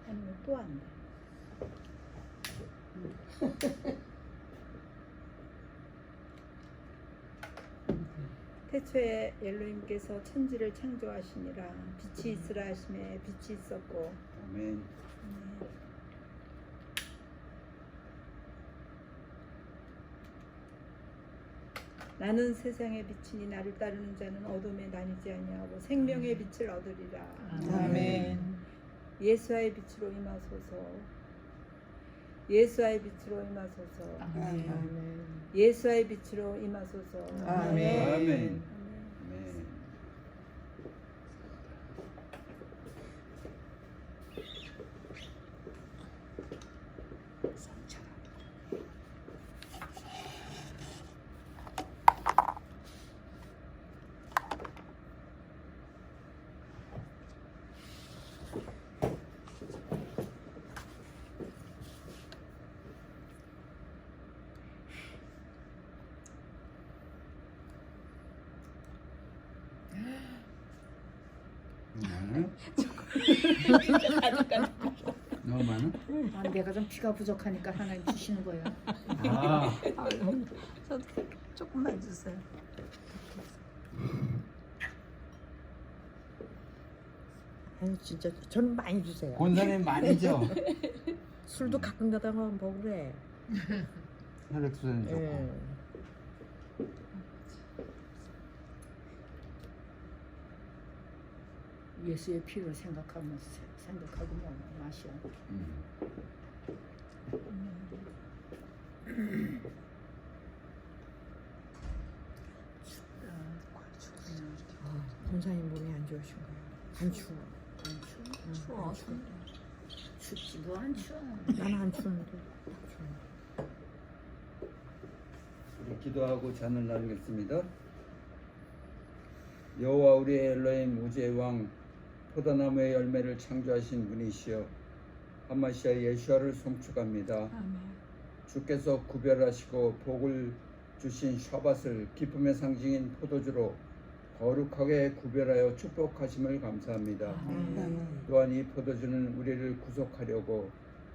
아니면 또 한다. 태초에 엘로힘께서 천지를 창조하시니라. 빛이 있으라 하심에 빛이 있었고. 아멘. 나는 세상의 빛이니 나를 따르는 자는 어둠에 다니지 아니하고 생명의 빛을 얻으리라. 아멘. 예수의 빛으로 임하소서. 예수의 빛으로 임하소서. 아멘. 예수의 빛으로 임하소서. 아멘. 아멘. 아멘. 아멘. 너무 많아? 아, 내가 좀 피가 부족하니까 하나님 주시는 거예요. 아, 저도 조금만 주세요. 아유 진짜 전 많이 주세요. 권사님 많이죠? 술도 가끔 가다가 먹으래. 혈액순환 좋고. 예. 예수의 피를 생각하면서 생각하고 마셔. 권사님 몸이 안 좋으신 거예요. 안 추워. 추워. 춥지도 안 추워. 나는 안 추운데. 추워. 우리 기도하고 잔을 나누겠습니다. 여호와 우리의 엘로힘 우주의 왕 포도나무의 열매를 창조하신 분이시여 하마시아 예수아를 송축합니다. 주께서 구별하시고 복을 주신 샤밧을 기쁨의 상징인 포도주로 거룩하게 구별하여 축복하심을 감사합니다. 또한 이 포도주는 우리를 구속하려고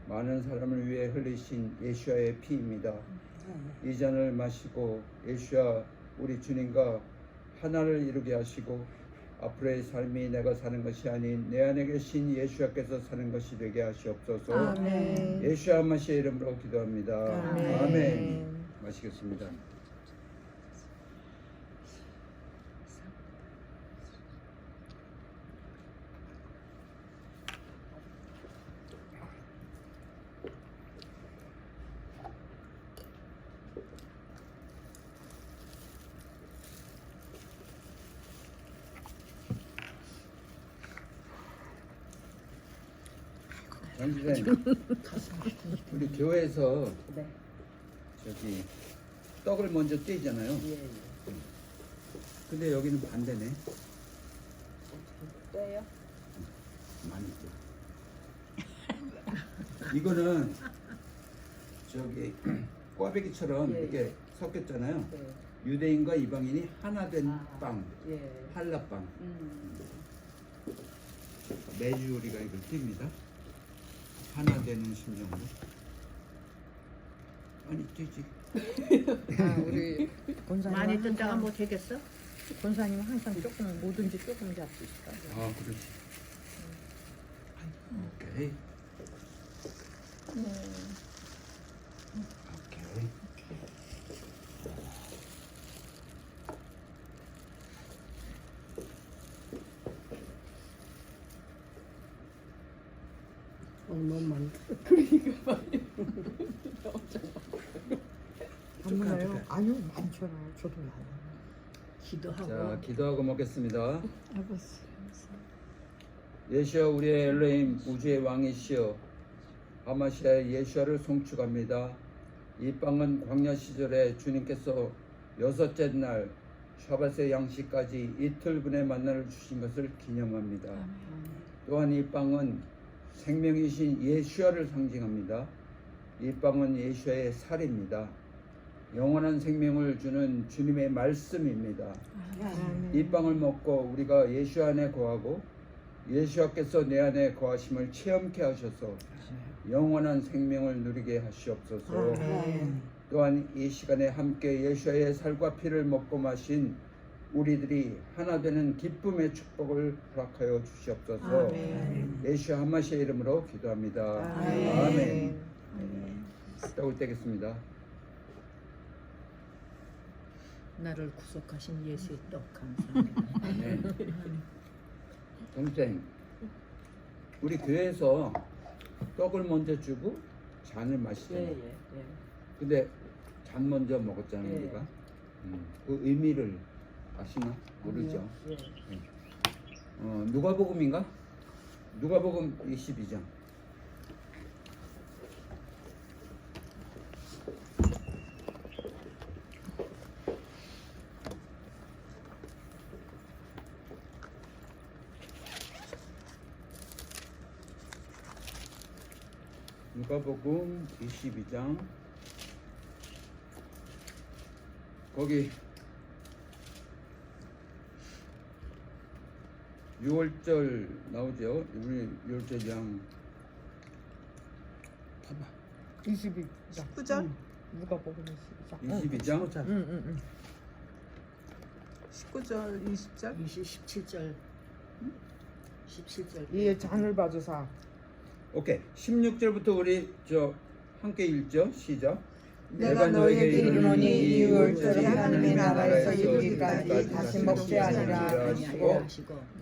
많은 사람을 위해 흘리신 예수아의 피입니다. 이 잔을 마시고 예수아 우리 주님과 하나를 이루게 하시고 앞으로의 삶이 내가 사는 것이 아닌 내 안에 계신 예수아께서 사는 것이 되게 하시옵소서. 아멘. 예수아 마시의 이름으로 기도합니다. 아멘. 아멘. 마시겠습니다. 선생님, 우리 교회에서 네. 저기 떡을 먼저 떼잖아요. 예. 근데 여기는 반대네. 또요? 많이 떼. 이거는 저기 꽈배기처럼 예, 이렇게 섞였잖아요. 네. 유대인과 이방인이 하나 된 아. 빵, 예. 한라빵. 음. 매주 우리가 이걸 띱니다. 하나 되는 심정으로. 아니 되지. 아, 우리 권사님 많이 뜬다가 뭐 되겠어? 권사님은 항상 조금 뭐든지 조금 잡수시다. 아 그렇지. 오케이. 오케이. 너무 많이. 안 먹어요? 아니요 많잖아요. 저도 많아요. 기도하고. 자 기도하고 먹겠습니다. 아버지. 예수여 우리의 엘로힘 우주의 왕이시여 하마시아의 예수아를 송축합니다. 이 빵은 광야 시절에 주님께서 여섯째 날 샤밧의 양식까지 이틀분의 만나를 주신 것을 기념합니다. 또한 이 빵은 생명이신 예수아를 상징합니다. 이 빵은 예수아의 살입니다. 영원한 생명을 주는 주님의 말씀입니다. 이 빵을 먹고 우리가 예수 안에 거하고 예수께서 내 안에 거하심을 체험케 하셔서 영원한 생명을 누리게 하시옵소서. 또한 이 시간에 함께 예수의 살과 피를 먹고 마신 우리들이 하나 되는 기쁨의 축복을 허락하여 주시옵소서. 예수 한마시의 이름으로 기도합니다. 아멘. 떡을 떼겠습니다. 나를 구속하신 예수의 떡 감사합니다. 아멘. 동생, 우리 교회에서 떡을 먼저 주고 잔을 마시잖아요. 근데 잔 먼저 먹었잖아요, 예. 우리가. 그 의미를 아시나? 모르죠. 예. 누가복음인가? 누가복음 22장. 누가복음 22장 거기 6월절 나오죠. 우리 6월절장 봐봐. 22장. 19절? 누가 보고 22장. 22장 응. 19절, 20절? 17절 17절 이 잔을 받으사 오케이. 16절부터 우리 함께 읽죠. 시작. 내가 너에게 이르노니 이 유월절에 하나님의 나라에서 이르기까지 다시 먹지 아니라 하시고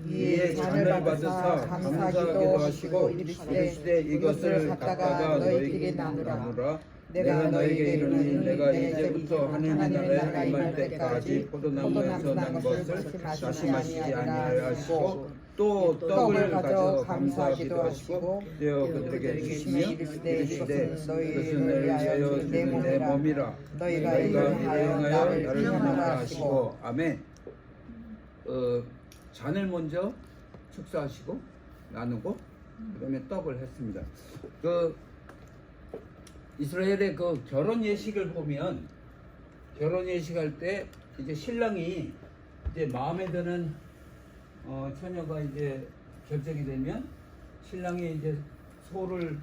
이에 잔을 받으사 감사하기도 하시고 이르시되 이것을 갖다가 너희에게 나누라. 내가 너에게 이르노니 내가 이제부터 하나님의 나라에 임할 때까지 포도나무에서 난 것을 다시 마시지 아니하려 하시고 또 떡을 가져 감사하기도 하시고 떼어 그들에게 주시며 이르시되 이것은 너희를 위하여 주는 내 몸이라. 너희가 이를 하여 나를 기념하라 하시고. 아멘. 잔을 먼저 축사하시고 나누고 그다음에 떡을 했습니다. 이스라엘의 그 결혼 예식을 보면 결혼 예식할 때 이제 신랑이 이제 마음에 드는 처녀가 이제 결정이 되면 신랑이 이제 소를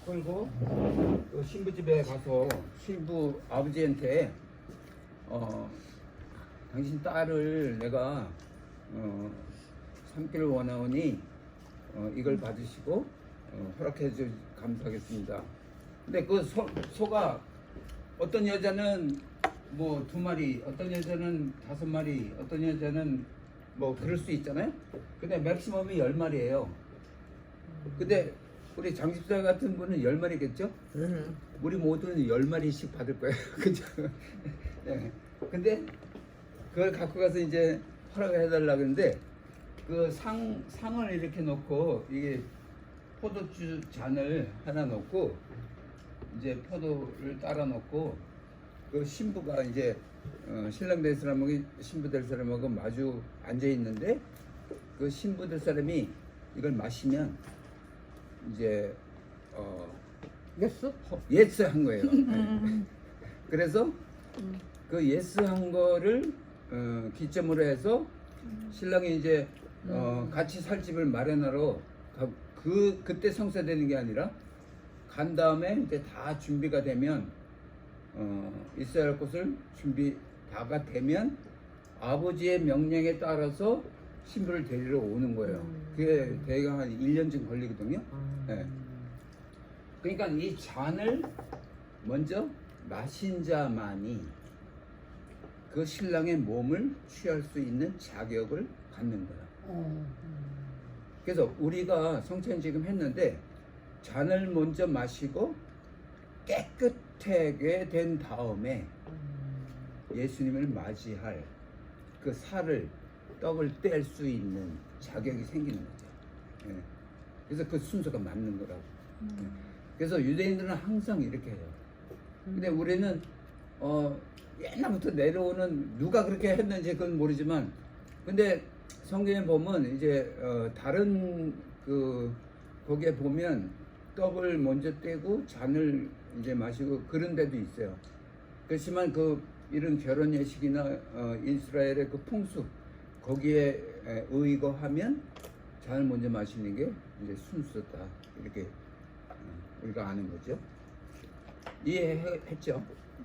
끌고 그 신부 집에 가서 신부 아버지한테 당신 딸을 내가 삼기를 원하오니 이걸 받으시고 허락해 주 감사하겠습니다. 근데 그 소가 어떤 여자는 뭐 2마리, 어떤 여자는 5마리, 어떤 여자는 뭐 그럴 수 있잖아요. 근데 맥시멈이 10마리예요. 근데 우리 장집사 같은 분은 10마리겠죠? 우리 모두는 10마리씩 받을 거예요. 그죠? 네. 근데 그걸 갖고 가서 이제 허락을 해달라 그러는데 그 상을 이렇게 놓고 이게 포도주 잔을 하나 놓고 이제 포도를 따라 놓고 그 신부가 이제 신랑 될 사람하고 신부 될 사람하고 마주 앉아 있는데 그 신부 될 사람이 이걸 마시면 이제 예스 한 거예요. 그래서 그 예스 한 거를 기점으로 해서 신랑이 이제 같이 살 집을 마련하러 그때 성사되는 게 아니라 간 다음에 이제 다 준비가 되면 있어야 할 곳을 준비 다가 되면 아버지의 명령에 따라서 신부를 데리러 오는 거예요. 그게 대략 한 1년쯤 걸리거든요. 네. 그러니까 이 잔을 먼저 마신 자만이 그 신랑의 몸을 취할 수 있는 자격을 갖는 거야. 그래서 우리가 성찬 지금 했는데 잔을 먼저 마시고 깨끗하게 된 다음에 예수님을 맞이할 그 살을 떡을 뗄 수 있는 자격이 생기는 거죠. 예. 그래서 그 순서가 맞는 거라고. 예. 그래서 유대인들은 항상 이렇게 해요. 근데 우리는 옛날부터 내려오는 누가 그렇게 했는지 그건 모르지만 근데 성경에 보면 이제 다른 거기에 보면 떡을 먼저 떼고 잔을 이제 마시고 그런 데도 있어요. 그렇지만 이런 결혼 예식이나 이스라엘의 그 풍습 거기에 의거하면 잔을 먼저 마시는 게 이제 순수다 이렇게 우리가 아는 거죠. 이해했죠?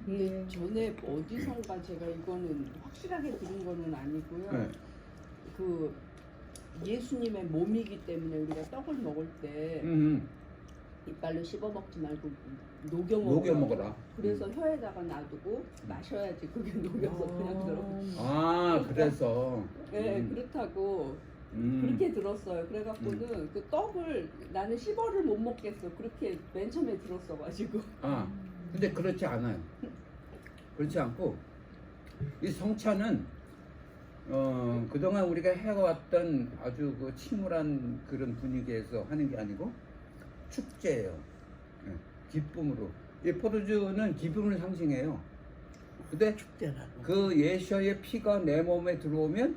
예. 전에 어디선가 제가 이거는 확실하게 들은 거는 아니고요. 네. 그 예수님의 몸이기 때문에 우리가 떡을 먹을 때 이빨로 씹어 먹지 말고 녹여 녹여 먹어라. 그래서 혀에다가 놔두고 마셔야지 그게 녹여서 그냥 들어. 아 그래서 네, 그렇다고 그렇게 들었어요. 그래갖고는 그 떡을 나는 씹어를 못 먹겠어. 그렇게 맨 처음에 들었어가지고. 아 근데 그렇지 않아요. 그렇지 않고 이 성찬은 그동안 우리가 해왔던 아주 그 침울한 그런 분위기에서 하는 게 아니고 축제예요. 예, 기쁨으로. 이 포도주는 기쁨을 상징해요. 근데 그 예수의 피가 내 몸에 들어오면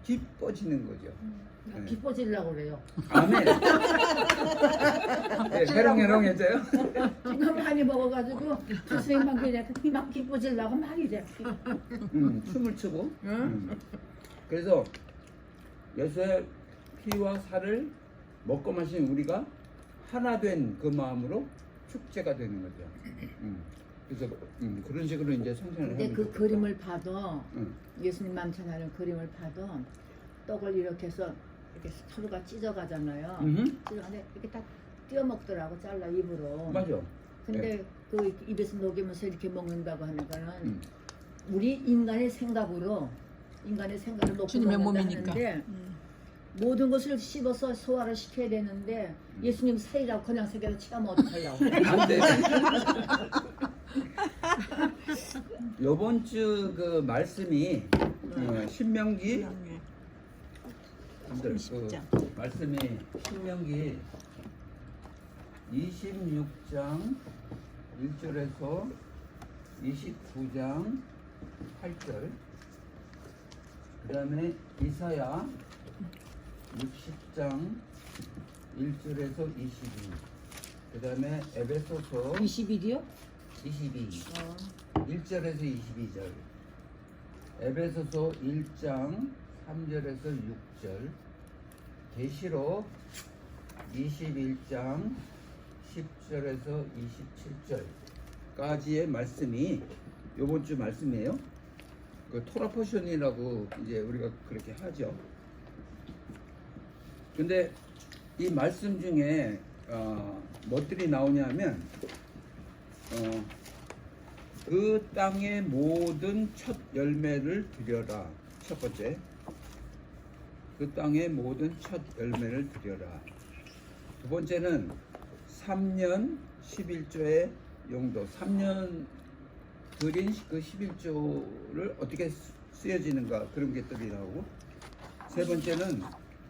기뻐지는 거죠. 네. 기뻐지려고 그래요. 아멘. 네, 해롱해롱해져요. 지금 많이 먹어가지고 교수님만 그냥 막 기뻐지려고 막 이래. 춤을 추고. 그래서 예수의 피와 살을 먹고 마신 우리가 하나 된 그 마음으로 축제가 되는 거죠. 그래서 그런 식으로 이제 성찬을 근데 하는 그 거죠. 그림을 봐도 응. 예수님 만찬하는 그림을 봐도 떡을 이렇게 해서 이렇게 서로가 찢어가잖아요. 찢어가는데 이렇게 딱 띄어 먹더라고 잘라 입으로. 맞아. 근데 그 입에서 녹이면서 이렇게 먹는다고 하는 거는 우리 인간의 생각으로 놓고 주님의 먹는다 몸이니까. 하는데 모든 것을 씹어서 소화를 시켜야 되는데 예수님 살이라고 그냥 새겨서 치가면 어떡하려고. 안 돼. 요번 주 그 말씀이 신명기 분들 그 말씀이 신명기 26장 1절에서 29장 8절 그 다음에 이사야 60장 1절에서 22 그 다음에 에베소서 20일이요? 22 1절에서 22절 에베소서 1장 3절에서 6절 계시록 21장 10절에서 27절까지의 말씀이 요번 주 말씀이에요. 그 토라 포션이라고 이제 우리가 그렇게 하죠. 근데 이 말씀 중에 뭐들이 나오냐면 그 땅의 모든 첫 열매를 드려라. 첫 번째. 그 땅의 모든 첫 열매를 드려라. 두 번째는 3년 11조의 용도. 3년 드린 그 11조를 어떻게 쓰여지는가 그런 것들이 나오고 세 번째는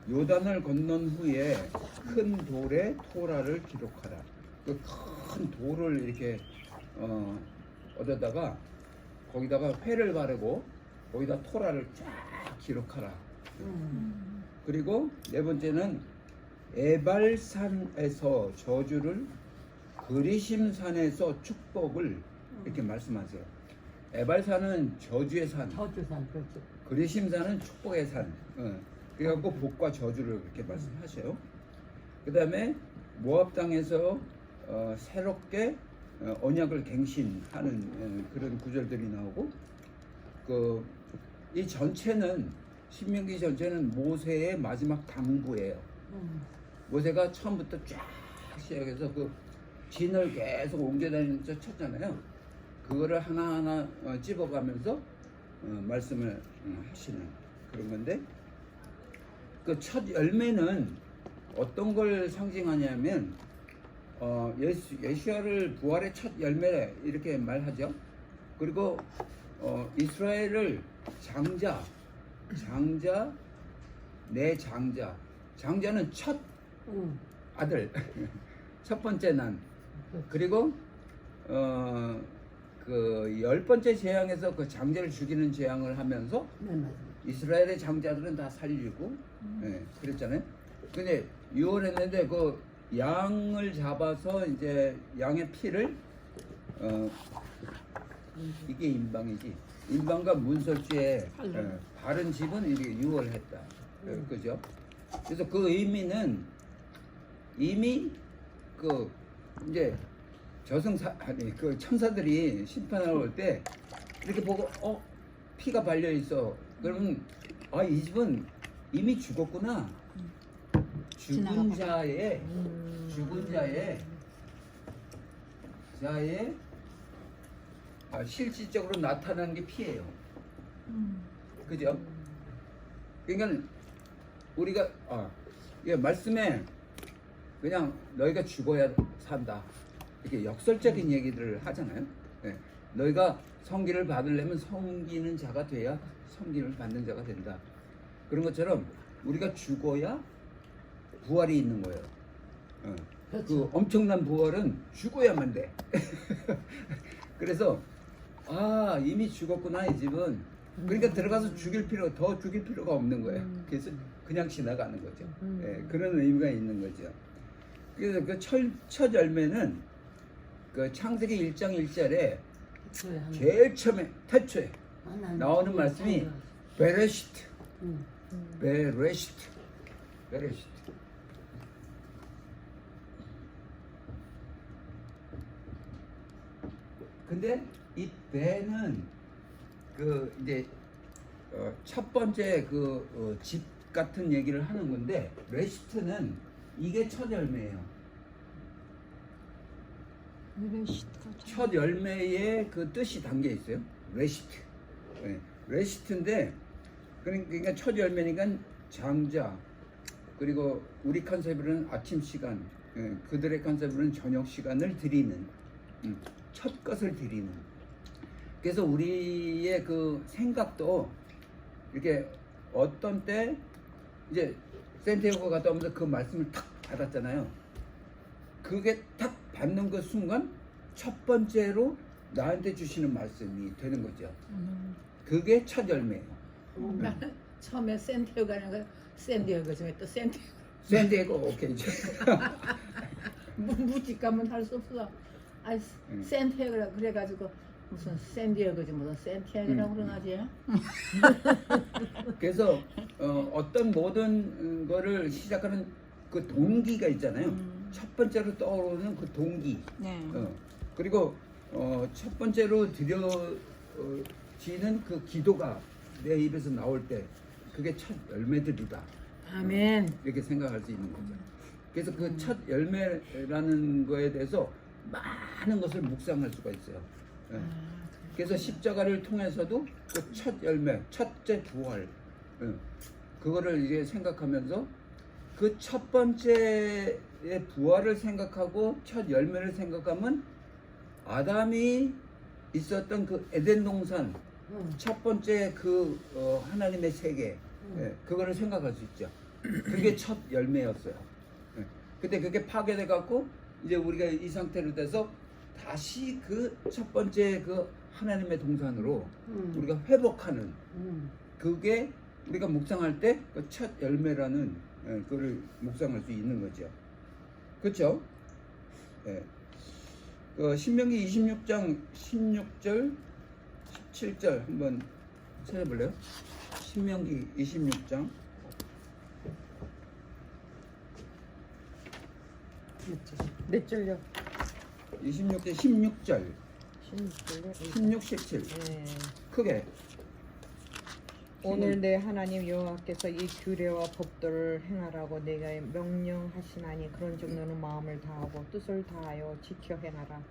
요단을 건넌 후에 큰 돌에 토라를 기록하라. 그 큰 돌을 이렇게 얻어다가 거기다가 회를 바르고 거기다 토라를 쫙 기록하라. 그리고 네 번째는 에발산에서 저주를 그리심산에서 축복을 이렇게 말씀하세요. 에발산은 저주의 산, 저주산 그렇죠. 그리심산은 축복의 산. 그래갖고 복과 저주를 그렇게 말씀하셔요. 그 다음에 모압 땅에서 새롭게 언약을 갱신하는 그런 구절들이 나오고 이 전체는 신명기 전체는 모세의 마지막 당부예요. 모세가 처음부터 쫙 시작해서 그 진을 계속 옮겨다니면서 쳤잖아요. 그거를 하나하나 찝어가면서 말씀을 하시는 그런 건데 그 첫 열매는 어떤 걸 상징하냐면 예수야를 부활의 첫 열매 이렇게 말하죠. 그리고 이스라엘을 내 장자는 첫 아들 첫 번째 난 그리고 그 10번째 재앙에서 그 장자를 죽이는 재앙을 하면서 이스라엘의 장자들은 다 살리고 그랬잖아요. 근데 유언했는데 그 양을 잡아서 이제 양의 피를 이게 인방이지. 인방과 문설주에 바른 집은 이렇게 유언했다. 그죠? 그래서 그 의미는 이미 그 이제 아니 그 천사들이 심판하러 올 때 이렇게 보고 피가 발려 있어. 그러면 이 집은 이미 죽었구나. 죽은 자의 실질적으로 나타나는 게 피예요. 그죠? 그러니까 우리가 예, 말씀에 그냥 너희가 죽어야 산다 이렇게 역설적인 얘기들을 하잖아요. 예, 너희가 성기를 받으려면 섬기는 자가 돼야 섬기를 받는 자가 된다. 그런 것처럼 우리가 죽어야 부활이 있는 거예요. 그 엄청난 부활은 죽어야만 돼. 그래서 이미 죽었구나 이 집은. 그러니까 들어가서 더 죽일 필요가 없는 거예요. 그래서 그냥 지나가는 거죠. 예, 그런 의미가 있는 거죠. 그래서 그 첫 열매는 그 창세기 1장 1절에 제일 처음에 태초에 나오는 말씀이 베레시트. 근데 이 배는 그 이제 첫 번째 집 같은 얘기를 하는 건데 레시트는 이게 첫 열매예요. 첫 열매에 그 뜻이 담겨 있어요. 레시트. 네. 레시트인데 그러니까 첫 열매니까 장자 그리고 우리 컨셉으로는 아침 시간, 그들의 컨셉으로는 저녁 시간을 드리는 첫 것을 드리는. 그래서 우리의 그 생각도 이렇게 어떤 때 이제 샌디에고 갔다 오면서 그 말씀을 탁 받았잖아요. 그게 탁 받는 그 순간 첫 번째로 나한테 주시는 말씀이 되는 거죠. 그게 첫 열매예요. 나는 처음에 샌디에고가 아니라 샌디에고 중에 또 샌디에고 오케이. 무직감은 할 수 없어. 샌디에고라 그래가지고 무슨 샌디에고지 무슨 샌티아고라고 그러나지. 그래서 어떤 모든 거를 시작하는 그 동기가 있잖아요. 첫 번째로 떠오르는 그 동기. 네. 그리고 첫 번째로 드려지는 그 기도가 내 입에서 나올 때 그게 첫 열매들이다. 아멘. 이렇게 생각할 수 있는 거죠. 그래서 그 첫 열매라는 거에 대해서 많은 것을 묵상할 수가 있어요. 그래서 십자가를 통해서도 그 첫 열매, 첫째 부활, 그거를 이제 생각하면서 그 첫 번째의 부활을 생각하고 첫 열매를 생각하면 아담이 있었던 그 에덴 동산 첫 번째 그 하나님의 세계, 그거를 생각할 수 있죠. 그게 첫 열매였어요. 근데 그게 파괴돼 갖고 이제 우리가 이 상태로 돼서 다시 그 첫 번째 그 하나님의 동산으로 우리가 회복하는 그게 우리가 묵상할 때 그 첫 열매라는 그거를 묵상할 수 있는 거죠. 그렇죠? 예. 신명기 26장 16절 17절 한번 찾아볼래요? 신명기 26장 몇 절요? 26절 16절 16, 17 네. 크게 오늘 내 하나님 여호와께서 이 규례와 법도를 행하라고 내가 명령하시나니 그런즉 너는 마음을 다하고 뜻을 다하여 지켜 행하라.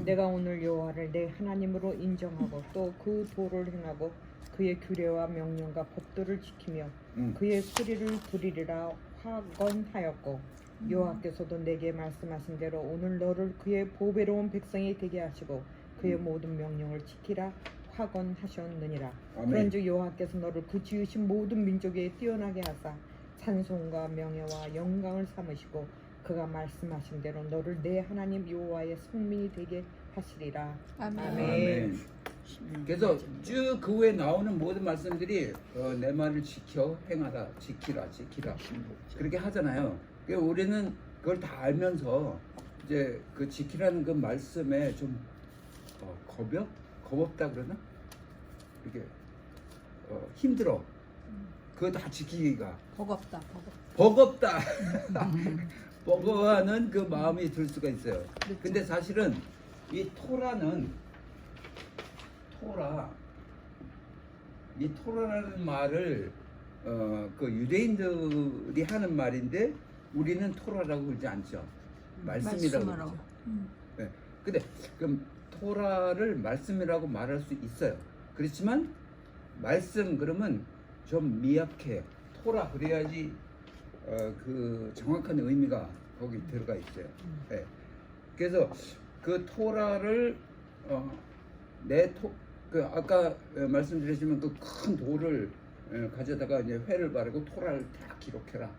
내가 오늘 여호와를 내 하나님으로 인정하고 또 그 도를 행하고 그의 규례와 명령과 법도를 지키며 그의 소리를 들으리라 확언하였고 여호와께서도 내게 말씀하신 대로 오늘 너를 그의 보배로운 백성이 되게 하시고 그의 모든 명령을 지키라 확언하셨느니라. 그런즉 여호와께서 너를 그 지으신 모든 민족에 뛰어나게 하사 찬송과 명예와 영광을 삼으시고 그가 말씀하신 대로 너를 내 하나님 여호와의 성민이 되게 하시리라. 아멘. 그래서 쭉 그 후에 나오는 모든 말씀들이 내 말을 지켜 행하라, 지키라 그렇게 하잖아요. 그러니까 우리는 그걸 다 알면서 이제 그 지키라는 그 말씀에 좀 겁없다 그러나 이렇게 힘들어. 그거 다 지키기가 버겁다. 버겁다. 버거워하는 그 마음이 들 수가 있어요. 그렇죠. 근데 사실은 이 토라라는 말을 그 유대인들이 하는 말인데 우리는 토라라고 그러지 않죠. 말씀이라고 말씀으로. 그러죠. 네. 근데 그럼 토라를 말씀이라고 말할 수 있어요. 그렇지만 말씀 그러면 좀 미약해요. 토라 그래야지 그 정확한 의미가 거기 들어가 있어요. 네. 그래서 그 토라를 그 아까 말씀드렸지만 그 큰 돌을 가져다가 이제 회를 바르고 토라를 다 기록해라.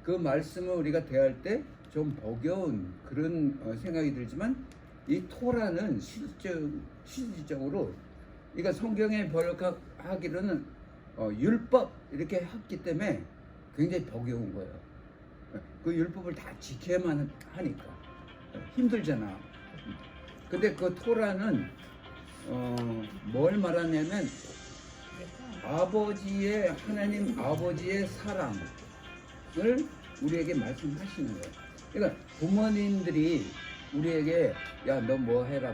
그 말씀을 우리가 대할 때 좀 버거운 그런 생각이 들지만 이 토라는 실질적으로 그러니까 성경에 번역하기로는 율법 이렇게 했기 때문에 굉장히 버거운 거예요. 그 율법을 다 지켜야만 하니까 힘들잖아. 근데 그 토라는 뭘 말하냐면 하나님 아버지의 사랑을 우리에게 말씀하시는 거예요. 그러니까 부모님들이 우리에게 야 너 뭐 해라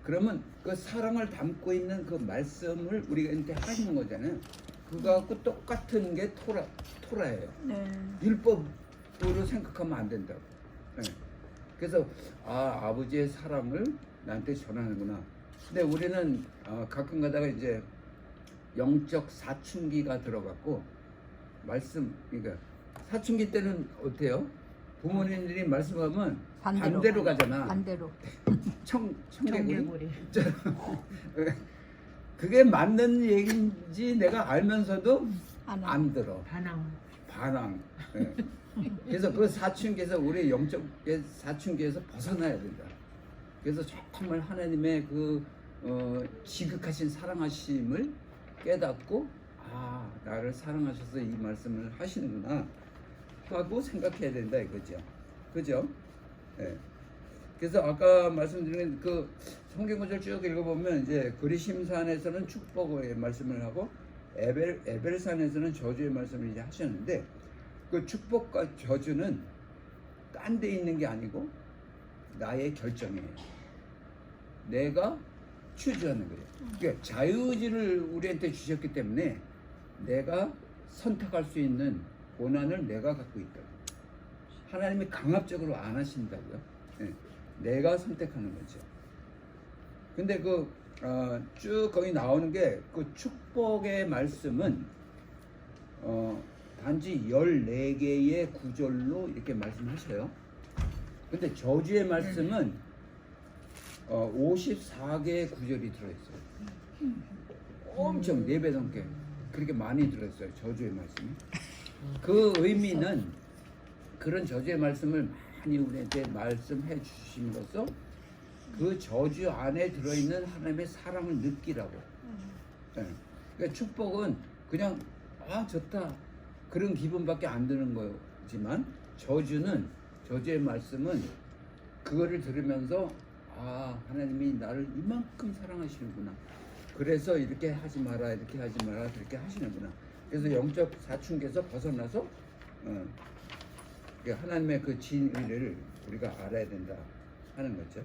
그러면 그 사랑을 담고 있는 그 말씀을 우리한테 하시는 거잖아요. 그거 갖고 똑같은 게 토라예요. 네. 율법으로 생각하면 안 된다고. 네. 그래서 아버지의 사랑을 나한테 전하는구나. 근데 우리는 가끔 가다가 이제 영적 사춘기가 들어갔고 그러니까 사춘기 때는 어때요? 부모님들이 말씀하면 반대로 가잖아. 반대로. 청개구리. 그게 맞는 얘기인지 내가 알면서도 안 들어. 반항. 네. 그래서 그 사춘기에서 우리 영적 사춘기에서 벗어나야 된다. 그래서 정말 하나님의 그 지극하신 사랑하심을 깨닫고 나를 사랑하셔서 이 말씀을 하시는구나 하고 생각해야 된다 이거죠. 그죠? 네. 그래서 아까 말씀드린 그 성경구절 쭉 읽어보면 이제 그리심산에서는 축복의 말씀을 하고 에벨산에서는 저주의 말씀을 이제 하셨는데 그 축복과 저주는 딴 데 있는 게 아니고 나의 결정이에요. 내가 추주하는 거예요. 그러니까 자유의지를 우리한테 주셨기 때문에 내가 선택할 수 있는 고난을 내가 갖고 있다. 하나님이 강압적으로 안 하신다고요. 네. 내가 선택하는 거죠. 근데 쭉 거기 나오는 게 그 축복의 말씀은 단지 14개의 구절로 이렇게 말씀하셔요. 근데 저주의 말씀은 54개의 구절이 들어있어요. 엄청 4배 넘게 그렇게 많이 들어있어요. 저주의 말씀이. 그 의미는 그런 저주의 말씀을 많이 우리한테 말씀해 주심으로써 그 저주 안에 들어있는 하나님의 사랑을 느끼라고. 네. 그러니까 축복은 그냥 좋다 그런 기분밖에 안 드는 거지만 저주의 말씀은 그거를 들으면서 하나님이 나를 이만큼 사랑하시는구나. 그래서 이렇게 하지 마라 그렇게 하시는구나. 그래서 영적 사춘기에서 벗어나서 하나님의 그 진리를 우리가 알아야 된다 하는 거죠.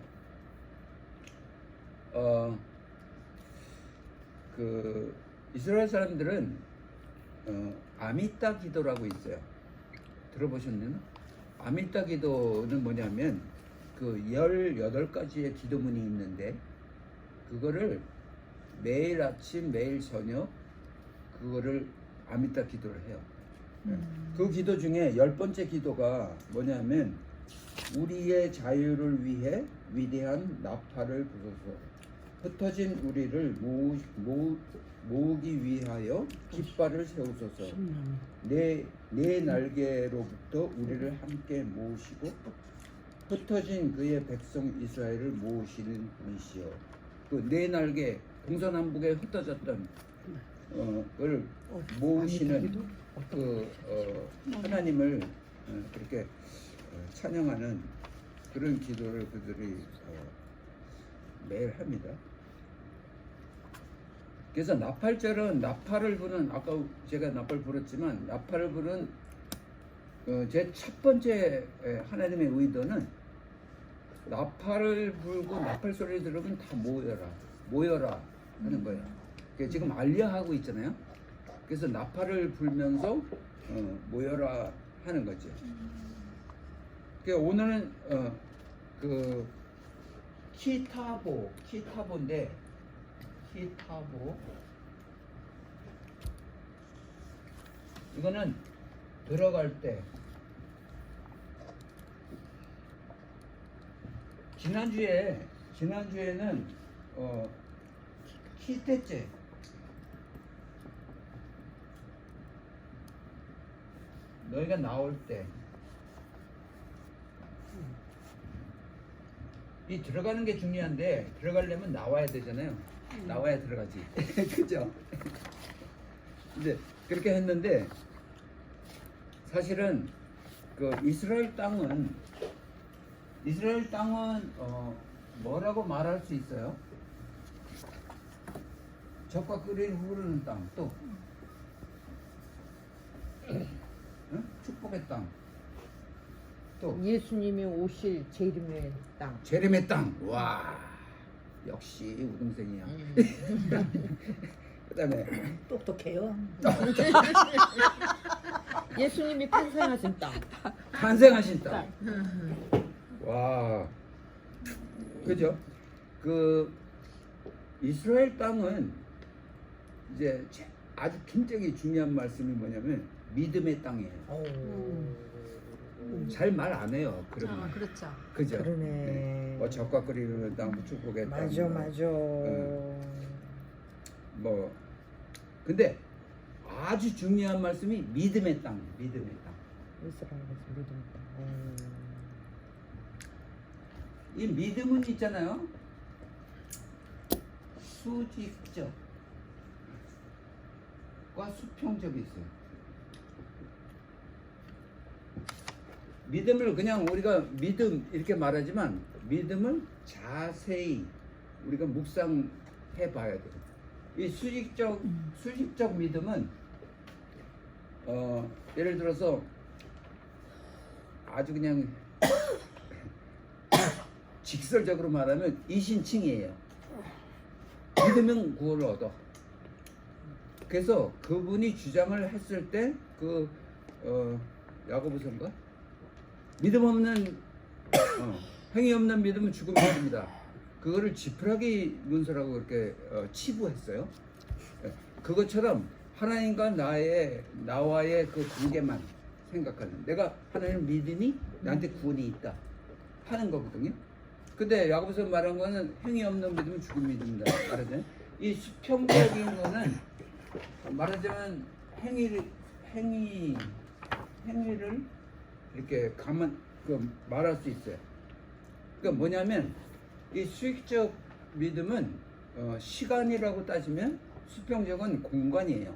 그 이스라엘 사람들은 아미따 기도라고 있어요. 들어보셨나요? 아미따 기도는 뭐냐면 그 18가지의 기도문이 있는데 그거를 매일 아침 매일 저녁 그거를 아미따 기도를 해요. 그 기도 중에 10번째 기도가 뭐냐면 우리의 자유를 위해 위대한 나팔을 부소서 흩어진 우리를 모으기 위하여 깃발을 세우소서 내 날개로부터 우리를 함께 모으시고 흩어진 그의 백성 이스라엘을 모으시는 분이시여. 그 네 날개 동서남북에 흩어졌던 걸 모으시는 하나님을 그렇게 찬양하는 그런 기도를 그들이 매일 합니다. 그래서 나팔절은 나팔을 부는 아까 제가 나팔 불었지만 나팔을 부는 제 첫 번째 하나님의 의도는 나팔을 불고 나팔 소리 들으면 다 모여라 하는 거예요. 그러니까 지금 알리하고 있잖아요. 그래서 나팔을 불면서 모여라 하는 거죠. 그러니까 오늘은 그 키타보인데 키타보 이거는 들어갈 때 지난주에는 키테째 너희가 나올 때 이 들어가는 게 중요한데 들어가려면 나와야 되잖아요. 나와야 들어가지. 그죠? 이제 그렇게 했는데 사실은 그 이스라엘 땅은 뭐라고 말할 수 있어요? 젖과 꿀이 흐르는 땅, 또 응? 축복의 땅, 또 예수님이 오실 재림의 땅. 재림의 땅. 와, 역시 우등생이야. 그다음에 똑똑해요. 예수님이 탄생하신 땅. 탄생하신 땅. 와, 그죠? 그 이스라엘 땅은 이제 아주 굉장히 중요한 말씀이 뭐냐면 믿음의 땅이에요. 잘 말 안 해요. 그런 말. 그렇죠. 그죠? 그러네. 뭐 젖과 끓이는 땅, 뭐 축복의 땅. 맞아, 뭐, 맞아. 뭐 근데 아주 중요한 말씀이 믿음의 땅, 믿음의 땅. 이스라엘에서 믿음의 땅. 이 믿음은 있잖아요. 수직적과 수평적이 있어요. 믿음을 그냥 우리가 믿음 이렇게 말하지만 믿음을 자세히 우리가 묵상해 봐야 돼요. 이 수직적 믿음은 예를 들어서 아주 그냥 직설적으로 말하면 이신칭이에요. 믿으면 구원을 얻어. 그래서 그분이 주장을 했을 때 그 야고보서인가? 믿음 없는 행위 없는 믿음은 죽음이 됩니다. 그거를 지푸라기 문서라고 그렇게 치부했어요. 그것처럼 하나님과 나와의 그 관계만 생각하는, 내가 하나님을 믿으니 나한테 구원이 있다 하는 거거든요. 근데 야고보서 말한 거는 행위 없는 믿음은 죽은 믿음이다 말하잖아요. 이 수평적인 거는 말하자면 행위를 이렇게 말할 수 있어요. 그러니까 뭐냐면 이 수익적 믿음은 시간이라고 따지면 수평적은 공간이에요.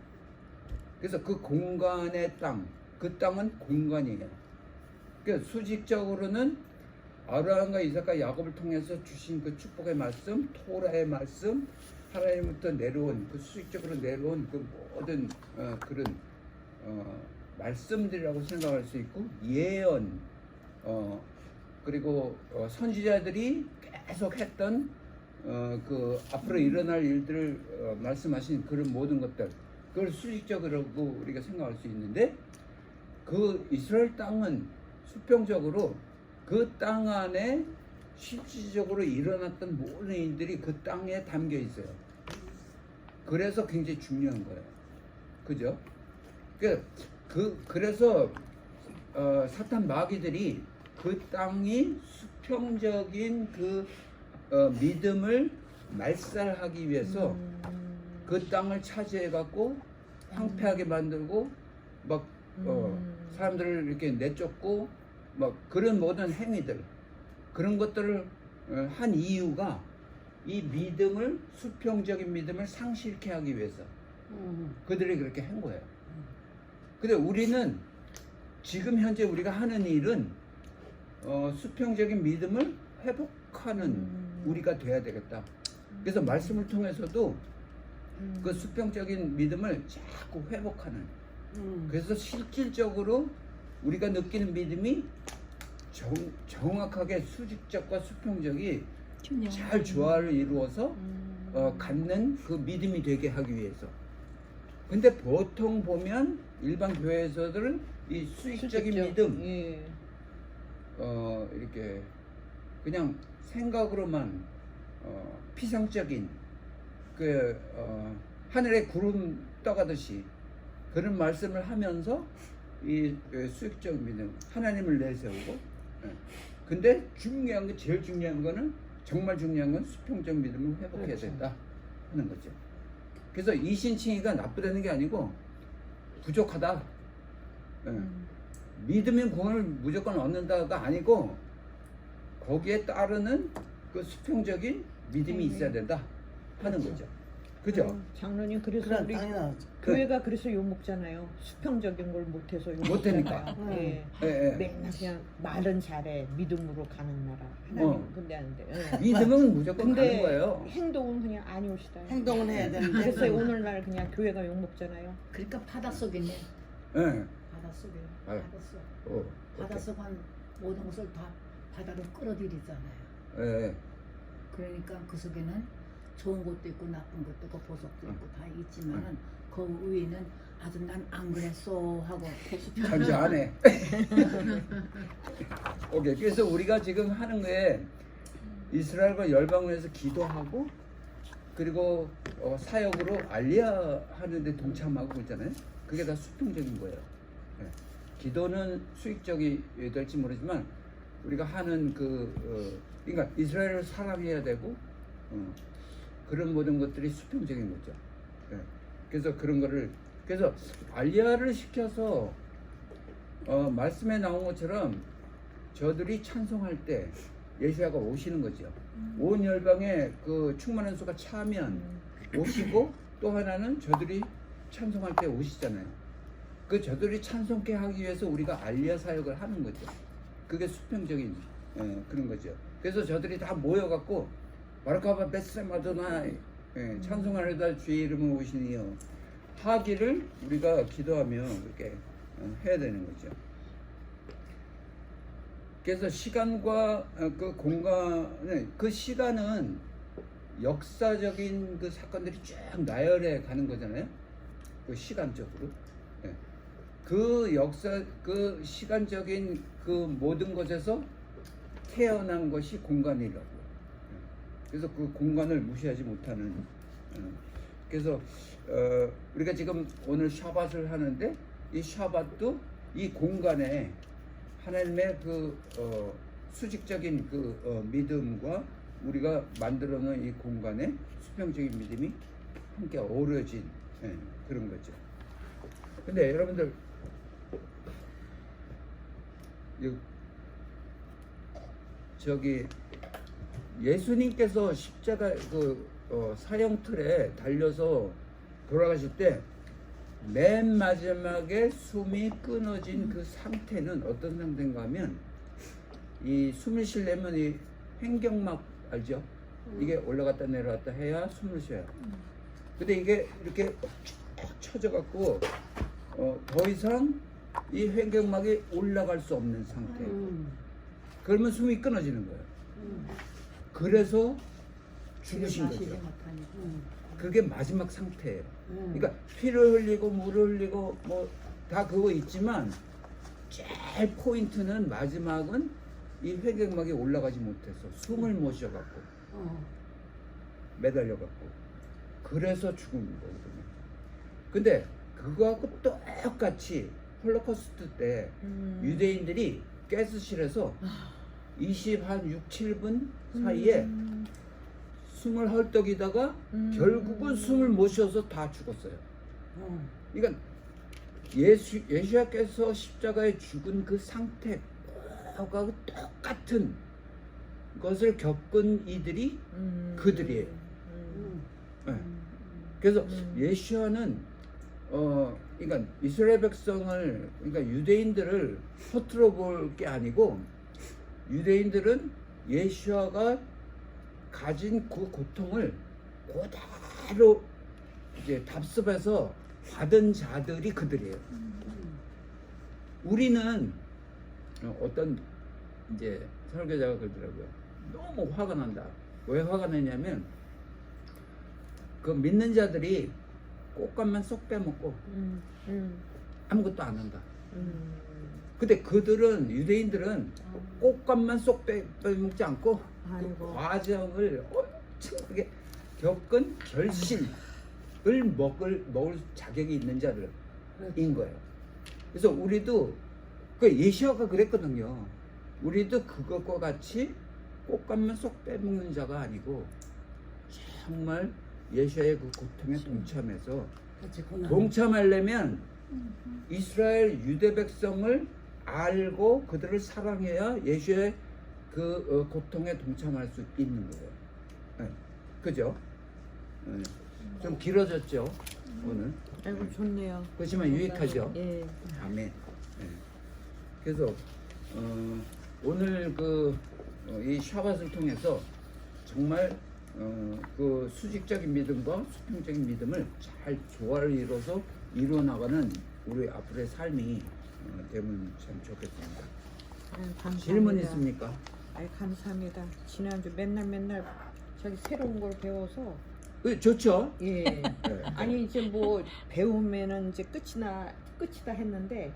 그래서 그 공간의 땅, 그 땅은 공간이에요. 그러니까 수직적으로는 아브라함과 이삭과 야곱을 통해서 주신 그 축복의 말씀, 토라의 말씀, 하나님부터 내려온 그 수직적으로 내려온 그 모든 그런 말씀들이라고 생각할 수 있고, 예언, 그리고 선지자들이 계속 했던 그 앞으로 일어날 일들을 말씀하신 그런 모든 것들, 그걸 수직적으로 우리가 생각할 수 있는데, 그 이스라엘 땅은 수평적으로 그 땅 안에 실질적으로 일어났던 모든 일들이 그 땅에 담겨 있어요. 그래서 굉장히 중요한 거예요. 그죠? 그래서 사탄 마귀들이 그 땅이 수평적인 그 믿음을 말살하기 위해서 그 땅을 차지해 갖고 황폐하게 만들고 막 사람들을 이렇게 내쫓고 막 그런 모든 행위들, 그런 것들을 한 이유가 이 믿음을, 수평적인 믿음을 상실케 하기 위해서 그들이 그렇게 한 거예요. 근데 우리는 지금 현재 우리가 하는 일은 수평적인 믿음을 회복하는 우리가 돼야 되겠다. 그래서 말씀을 통해서도 그 수평적인 믿음을 자꾸 회복하는. 그래서 실질적으로 우리가 느끼는 믿음이 정확하게 수직적과 수평적이 잘 조화를 이루어서 갖는 그 믿음이 되게 하기 위해서. 근데 보통 보면 일반 교회에서들 이 수직적인 믿음 예. 이렇게 그냥 생각으로만 피상적인 그 하늘에 구름 떠가듯이 그런 말씀을 하면서 이 수직적 믿음 하나님을 내세우고. 근데 중요한 거 제일 중요한 거는 정말 중요한 건 수평적 믿음을 회복해야 그렇죠. 된다 하는 거죠. 그래서 이신칭의가 나쁘다는 게 아니고 부족하다. 믿음의 구원을 무조건 얻는다가 아니고 거기에 따르는 그 수평적인 믿음이 있어야 된다 하는 거죠. 그죠? 장로님 그래서 그럼 우리 당연하죠. 교회가 그래서 욕 먹잖아요. 수평적인 걸 못해서 욕 못하니까. 먹잖아요. 예. 예, 예. 맨날 그냥 말은 잘해 믿음으로 가는 나라. 하나님 근데 안 돼. 예. 믿음은 무조건 근데 가는 거예요. 행동은 그냥 아니오시다. 행동은 해야 되는데 그래서 오늘날 그냥 교회가 욕 먹잖아요. 그러니까 바닷속이네. 예. 바닷속에 아유. 바닷속. 오케이. 바닷속 한 모든 것을 다 바다로 끌어들이잖아요. 예. 그러니까 그 속에는 좋은 것도 있고 나쁜 것도 있고 보석도 있고 다 있지만은 그 위에는 아주 난 안 그랬어 하고 잠시 안 해. 오케이. 그래서 우리가 지금 하는 거에 이스라엘과 열방을 위해서 기도하고 그리고 사역으로 알리야 하는데 동참하고 있잖아요. 그게 다 수평적인 거예요. 예. 기도는 수익적이 될지 모르지만 우리가 하는 그러니까 이스라엘을 사랑해야 되고 그런 모든 것들이 수평적인 거죠. 예. 그래서 그런 거를 그래서 알리야를 시켜서 말씀에 나온 것처럼 저들이 찬송할 때 예수야가 오시는 거죠. 온 열방에 그 충만한 수가 차면 오시고 또 하나는 저들이 찬송할 때 오시잖아요. 그 저들이 찬송케 하기 위해서 우리가 알리야 사역을 하는 거죠. 그게 수평적인 그런 거죠. 그래서 저들이 다 모여갖고 바라카바 베셈 아도나이 찬송하려다 주의 이름을 오시니요 하기를 우리가 기도하며 그렇게 해야 되는 거죠. 그래서 시간과 그 공간을 그 시간은 역사적인 그 사건들이 쭉 나열해 가는 거잖아요. 그 시간적으로. 예. 그 역사 그 시간적인 그 모든 것에서 태어난 것이 공간이라고. 그래서 그 공간을 무시하지 못하는. 그래서 우리가 지금 오늘 샤밧을 하는데 이 샤밧도 이 공간에 하나님의 그 수직적인 그 믿음과 우리가 만들어 놓은 이 공간에 수평적인 믿음이 함께 어우러진 그런 거죠. 근데 여러분들 저기 예수님께서 십자가 그 사형틀에 달려서 돌아가실 때 맨 마지막에 숨이 끊어진 그 상태는 어떤 상태인가 하면 이 숨을 쉬려면 이 횡격막 알죠? 이게 올라갔다 내려갔다 해야 숨을 쉬어요. 근데 이게 이렇게 쭉 쳐져 갖고 더 이상 이 횡격막이 올라갈 수 없는 상태. 그러면 숨이 끊어지는 거예요. 그래서 죽으신 마시지 거죠. 못하니까. 그게 마지막 상태예요. 그러니까 피를 흘리고 물을 흘리고 뭐 다 그거 있지만 제일 포인트는 마지막은 이 횡격막에 올라가지 못해서 숨을 못 쉬어갖고 매달려갖고 그래서 죽은 거거든요. 근데 그거하고 똑같이 홀로코스트 때 유대인들이 가스실에서 6, 7분 사이에 숨을 헐떡이다가 결국은 숨을 못 쉬어서 다 죽었어요. 그러니까 예수야께서 십자가에 죽은 그 상태하고 똑같은 것을 겪은 이들이 그들이에요. 네. 그래서 예수야는 그러니까 이스라엘 백성을 그러니까 유대인들을 허투루 볼 게 아니고 유대인들은 예수야가 가진 그 고통을 그대로 이제 답습해서 받은 자들이 그들이에요. 우리는 어떤 이제 설교자가 그러더라고요. 너무 화가 난다. 왜 화가 나냐면 그 믿는 자들이 꽃감만 쏙 빼먹고 아무것도 안 한다. 근데 그들은 유대인들은 꽃감만 쏙 빼먹지 않고 그 아이고. 과정을 엄청나게 겪은 결실을 먹을 자격이 있는 자들인 거예요. 그래서 우리도 그 예시아가 그랬거든요. 우리도 그것과 같이 꽃감만 쏙 빼먹는 자가 아니고 정말 예시아의 그 고통에 동참해서 동참하려면 이스라엘 유대 백성을 알고 그들을 사랑해야 예수의 그 고통에 동참할 수 있는 거예요. 네. 그죠? 네. 좀 길어졌죠 오늘. 아이고 좋네요. 그렇지만 유익하죠. 예. 아멘. 네. 그래서 오늘 이 샤밧을 통해서 정말 그 수직적인 믿음과 수평적인 믿음을 잘 조화를 이뤄서 이루어 나가는 우리 앞으로의 삶이 되면 참 좋겠습니다. 아유, 감사합니다. 질문 있습니까? 아이 감사합니다. 지난주 맨날 저기 새로운 걸 배워서 좋죠. 예. 네. 아니 이제 뭐 배우면은 이제 끝이다 했는데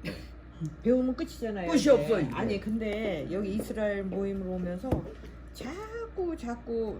배우면 끝이잖아요. 끝이 이제. 없어, 이제. 아니 근데 여기 이스라엘 모임을 오면서 자꾸